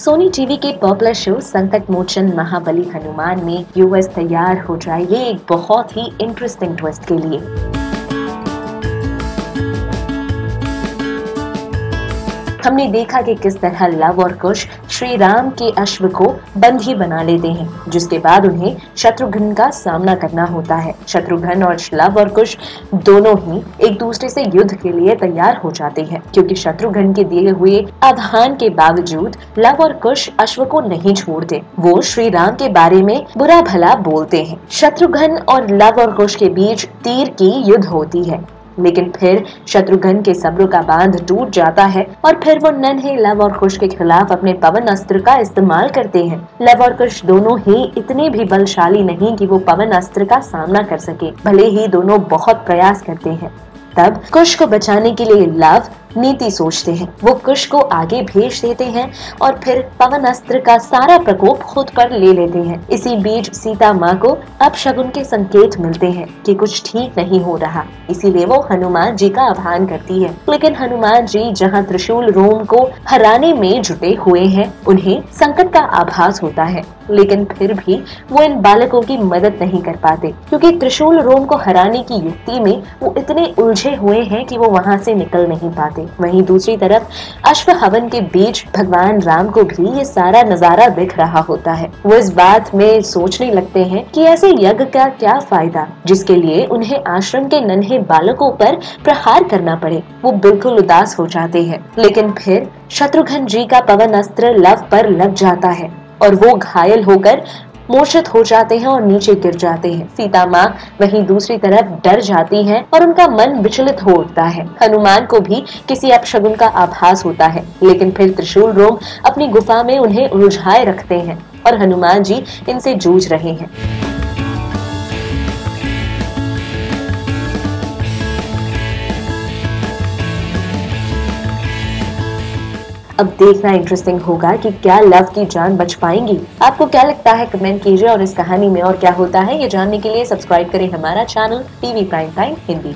Sony TV के popular show संकट मोचन महाबली हनुमान में व्यूअर्स तैयार हो जाइए एक बहुत ही इंटरेस्टिंग ट्विस्ट के लिए। हमने देखा कि किस तरह लव और कुश श्री राम के अश्व को बंधी बना लेते हैं, जिसके बाद उन्हें शत्रुघ्न का सामना करना होता है। शत्रुघ्न और लव और कुश दोनों ही एक दूसरे से युद्ध के लिए तैयार हो जाते हैं, क्योंकि शत्रुघ्न के दिए हुए आह्वान के बावजूद लव और कुश अश्व को नहीं छोड़ते। वो श्री राम के बारे में बुरा भला बोलते हैं। शत्रुघ्न और लव और कुश के बीच तीर की युद्ध होती है, लेकिन फिर शत्रुघ्न के सब्र का बांध टूट जाता है और फिर वो नन्हे लव और कुश के खिलाफ अपने पवन अस्त्र का इस्तेमाल करते हैं। लव और कुश दोनों ही इतने भी बलशाली नहीं कि वो पवन अस्त्र का सामना कर सके, भले ही दोनों बहुत प्रयास करते हैं। तब कुश को बचाने के लिए लव नीति सोचते हैं। वो कुश को आगे भेज देते हैं और फिर पवन अस्त्र का सारा प्रकोप खुद पर ले लेते हैं। इसी बीच सीता माँ को अपशगुन के संकेत मिलते हैं कि कुछ ठीक नहीं हो रहा, इसीलिए वो हनुमान जी का आह्वान करती है। लेकिन हनुमान जी जहाँ त्रिशूल रोम को हराने में जुटे हुए हैं, उन्हें संकट का आभास होता है, लेकिन फिर भी वो इन बालकों की मदद नहीं कर पाते, क्योंकि त्रिशूल रोम को हराने की युक्ति में वो इतने उलझे हुए हैं कि वो वहाँ से निकल नहीं पाते। वहीं दूसरी तरफ अश्व हवन के बीच भगवान राम को भी ये सारा नजारा दिख रहा होता है। वो इस बात में सोचने लगते हैं कि ऐसे यज्ञ का क्या फायदा, जिसके लिए उन्हें आश्रम के नन्हे बालकों पर प्रहार करना पड़े। वो बिल्कुल उदास हो जाते हैं, लेकिन फिर शत्रुघ्न जी का पवन अस्त्र लव पर लग जाता है और वो घायल होकर मूर्छित हो जाते हैं और नीचे गिर जाते हैं। सीता माँ वहीं दूसरी तरफ डर जाती हैं और उनका मन विचलित हो उठता है। हनुमान को भी किसी अपशगुन का आभास होता है, लेकिन फिर त्रिशूल रोम अपनी गुफा में उन्हें उलझाए रखते हैं और हनुमान जी इनसे जूझ रहे हैं। अब देखना इंटरेस्टिंग होगा कि क्या लव की जान बच पाएंगी। आपको क्या लगता है, कमेंट कीजिए और इस कहानी में और क्या होता है ये जानने के लिए सब्सक्राइब करें हमारा channel TV prime time Hindi.